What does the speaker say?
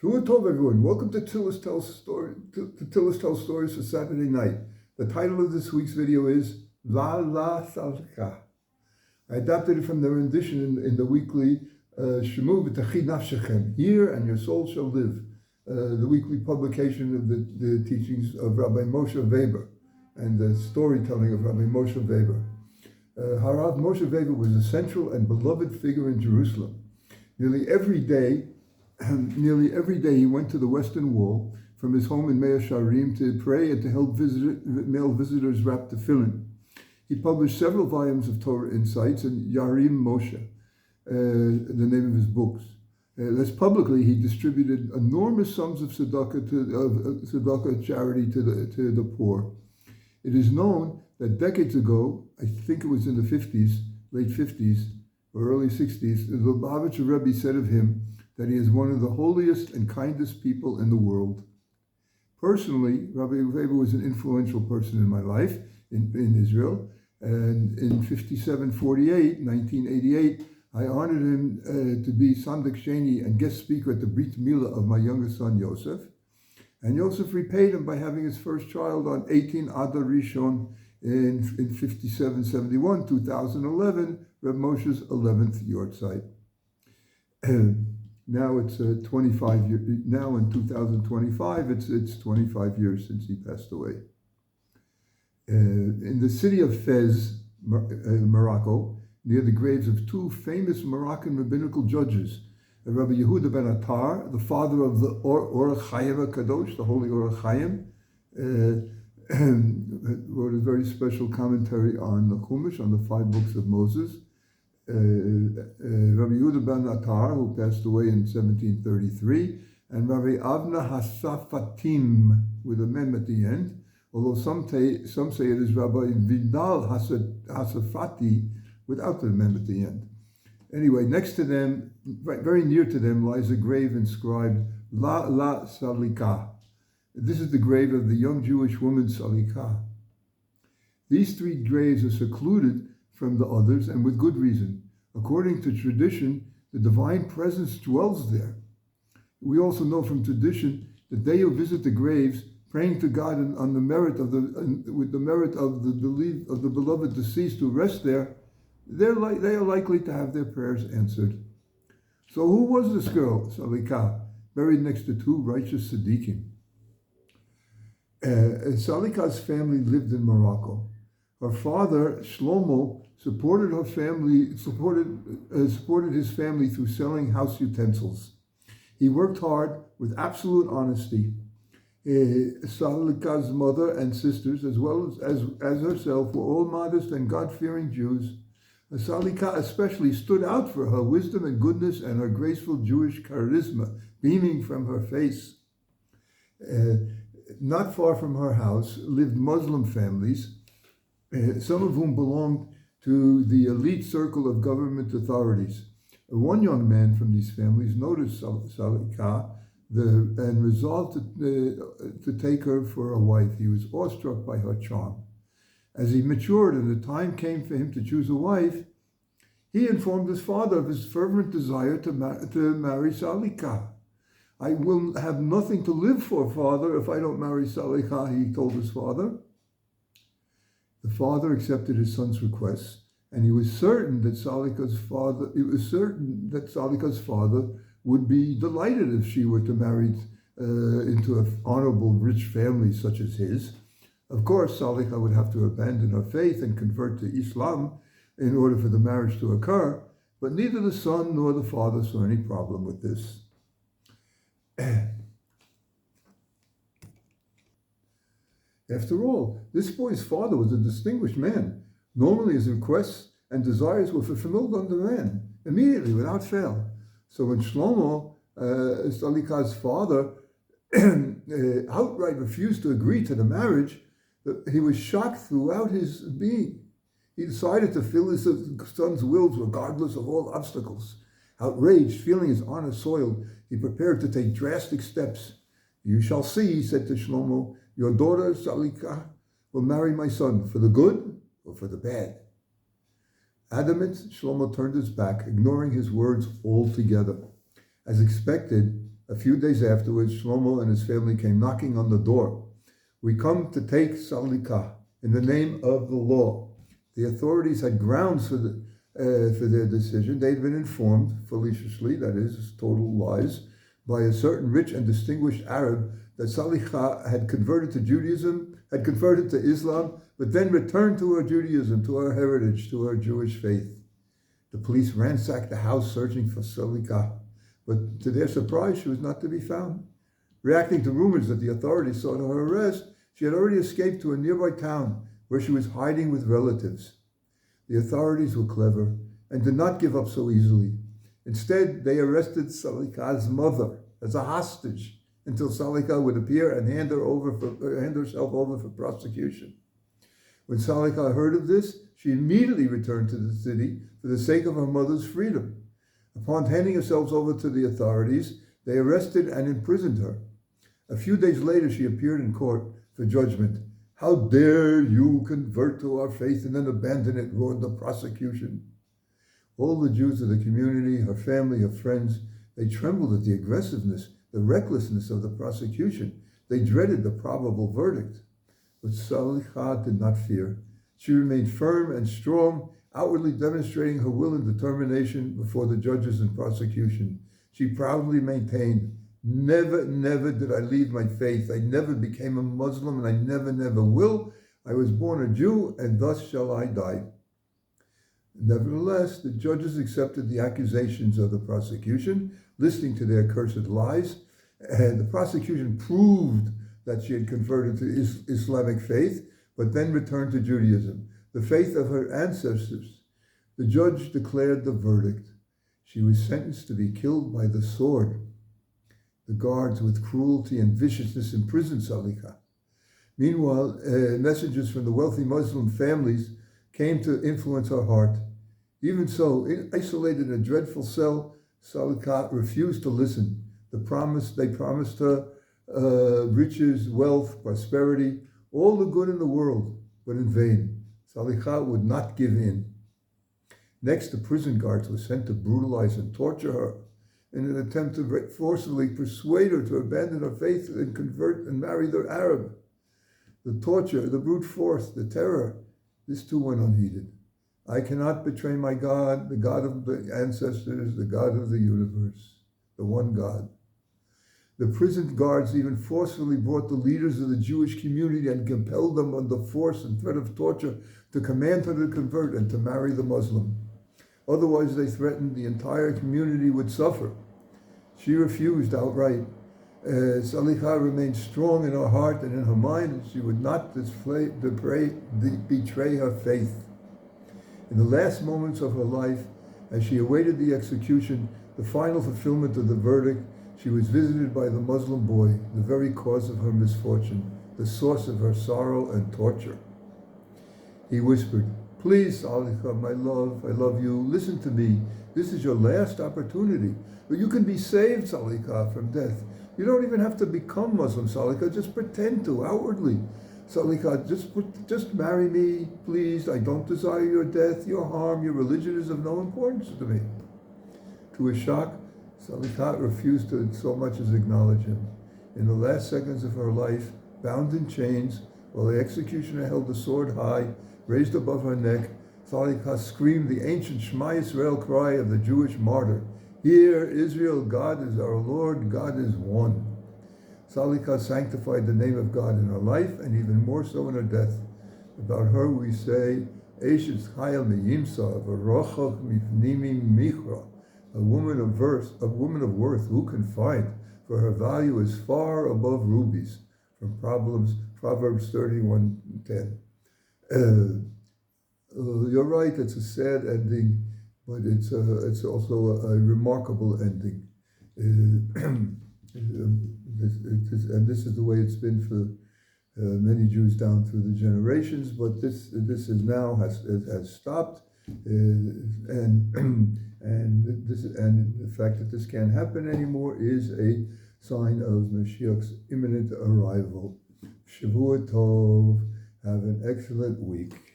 Shavua Tov, everyone. Welcome to Tillis Tells Stories for Saturday night. The title of this week's video is La La Salica. I adapted it from the rendition in the weekly Shemu V'Tachi Nafshechem, Hear and Your Soul Shall Live, the weekly publication of the teachings of Rabbi Moshe Weber and the storytelling of Rabbi Moshe Weber. Harav Moshe Weber was a central and beloved figure in Jerusalem. Nearly every day he went to the Western Wall from his home in Mea Sharim to pray and to help male visitors wrap tefillin. He published several volumes of Torah Insights and Yarim Moshe, the name of his books. Less publicly, he distributed enormous sums of tzedakah charity to the poor. It is known that decades ago, I think it was in the 50s, late 50s or early 60s, the Lubavitcher Rebbe said of him that he is one of the holiest and kindest people in the world. Personally, Rabbi Weber was an influential person in my life in Israel, and in 1988, I honored him to be Sandik Sheni and guest speaker at the Brit Milah of my youngest son, Yosef. And Yosef repaid him by having his first child on 18 Adar Rishon in 5771, 2011, Reb Moshe's 11th Yortzeit. Now it's 25 years. Now in 2025, it's 25 years since he passed away. In the city of Fez, Morocco, near the graves of two famous Moroccan rabbinical judges, Rabbi Yehuda ben Attar, the father of the Orach Chaim Kadosh, the Holy Orach Chaim, wrote a very special commentary on the Chumash, on the 5 books of Moses. Rabbi Yehuda ben Attar, who passed away in 1733, and Rabbi Avna Hasafatim, with a mem at the end, although some say it is Rabbi Vidal Hasafati, without the mem at the end. Anyway, next to them, right, very near to them, lies a grave inscribed La La Salica. This is the grave of the young Jewish woman Salica. These 3 graves are secluded from the others, and with good reason. According to tradition, the divine presence dwells there. We also know from tradition that they who visit the graves, praying to God on the merit of with the merit of the beloved deceased who rest there, they are likely to have their prayers answered. So who was this girl, Salica, buried next to 2 righteous tzaddikim? Salica's family lived in Morocco. Her father, Shlomo, supported his family through selling house utensils. He worked hard with absolute honesty. Salica's mother and sisters, as well as herself, were all modest and God-fearing Jews. Salica especially stood out for her wisdom and goodness and her graceful Jewish charisma beaming from her face. Not far from her house lived Muslim families, some of whom belonged to the elite circle of government authorities. One young man from these families noticed Salica and resolved to take her for a wife. He was awestruck by her charm. As he matured and the time came for him to choose a wife, he informed his father of his fervent desire to marry Salica. "I will have nothing to live for, father, if I don't marry Salica," he told his father. The father accepted his son's request, and he was certain that Salica's father would be delighted if she were to marry into an honorable, rich family such as his. Of course, Salica would have to abandon her faith and convert to Islam in order for the marriage to occur, but neither the son nor the father saw any problem with this. After all, this boy's father was a distinguished man. Normally his requests and desires were fulfilled on demand, immediately, without fail. So when Shlomo, Salica's father, outright refused to agree to the marriage, he was shocked throughout his being. He decided to fulfill his son's wills regardless of all obstacles. Outraged, feeling his honor soiled, he prepared to take drastic steps. "You shall see," he said to Shlomo, "your daughter Salica will marry my son for the good or for the bad." Adamant, Shlomo turned his back, ignoring his words altogether. As expected, A few days afterwards, Shlomo and his family came knocking on the door. "We come to take Salica in the name of the law." The authorities had grounds for their decision. They'd been informed, fallaciously, that is, total lies, by a certain rich and distinguished Arab that Salica had converted to Judaism, had converted to Islam, but then returned to her Judaism, to her heritage, to her Jewish faith. The police ransacked the house searching for Salica, but to their surprise, she was not to be found. Reacting to rumors that the authorities sought her arrest, she had already escaped to a nearby town where she was hiding with relatives. The authorities were clever and did not give up so easily. Instead, they arrested Salica's mother as a hostage until Salica would appear and hand herself over for prosecution. When Salica heard of this, she immediately returned to the city for the sake of her mother's freedom. Upon handing herself over to the authorities, they arrested and imprisoned her. A few days later, she appeared in court for judgment. "How dare you convert to our faith and then abandon it?" roared the prosecution. All the Jews of the community, her family, her friends, they trembled at the aggressiveness, the recklessness of the prosecution. They dreaded the probable verdict. But Salica did not fear. She remained firm and strong, outwardly demonstrating her will and determination before the judges and prosecution. She proudly maintained, "Never, never did I leave my faith. I never became a Muslim, and I never, never will. I was born a Jew, and thus shall I die." Nevertheless, the judges accepted the accusations of the prosecution, listening to their cursed lies, and the prosecution proved that she had converted to Islamic faith, but then returned to Judaism, the faith of her ancestors. The judge declared the verdict. She was sentenced to be killed by the sword. The guards, with cruelty and viciousness, imprisoned Salica. Meanwhile, messengers from the wealthy Muslim families came to influence her heart. Even so, isolated in a dreadful cell, Salica refused to listen. They promised her riches, wealth, prosperity, all the good in the world, but in vain. Salica would not give in. Next, the prison guards were sent to brutalize and torture her in an attempt to forcibly persuade her to abandon her faith and convert and marry the Arab. The torture, the brute force, the terror, this too went unheeded. "I cannot betray my God, the God of the ancestors, the God of the universe, the one God." The prison guards even forcefully brought the leaders of the Jewish community and compelled them under force and threat of torture to command her to convert and to marry the Muslim. Otherwise, they threatened the entire community would suffer. She refused outright. Salica remained strong in her heart and in her mind, and she would not betray her faith. In the last moments of her life, as she awaited the execution, the final fulfillment of the verdict, she was visited by the Muslim boy, the very cause of her misfortune, the source of her sorrow and torture. He whispered, "Please, Salica, my love, I love you. Listen to me. This is your last opportunity. But you can be saved, Salica, from death. You don't even have to become Muslim, Salica. Just pretend to, outwardly. Salica, just marry me, please. I don't desire your death, your harm. Your religion is of no importance to me." To his shock, Salica refused to so much as acknowledge him. In the last seconds of her life, bound in chains, while the executioner held the sword high, raised above her neck, Salica screamed the ancient Shema Yisrael cry of the Jewish martyr, "Hear, Israel, God is our Lord, God is one." Salica sanctified the name of God in her life, and even more so in her death. About her we say, "Eshes chayil meyimsa, v'rochach mifnimi michra," a woman of worth, who can find? For her value is far above rubies. From Proverbs 31:10. You're right, it's a sad ending, but it's also a remarkable ending. This is the way it's been for many Jews down through the generations, but this is now has stopped, and the fact that this can't happen anymore is a sign of Mashiach's imminent arrival. Shavua Tov. Have an excellent week.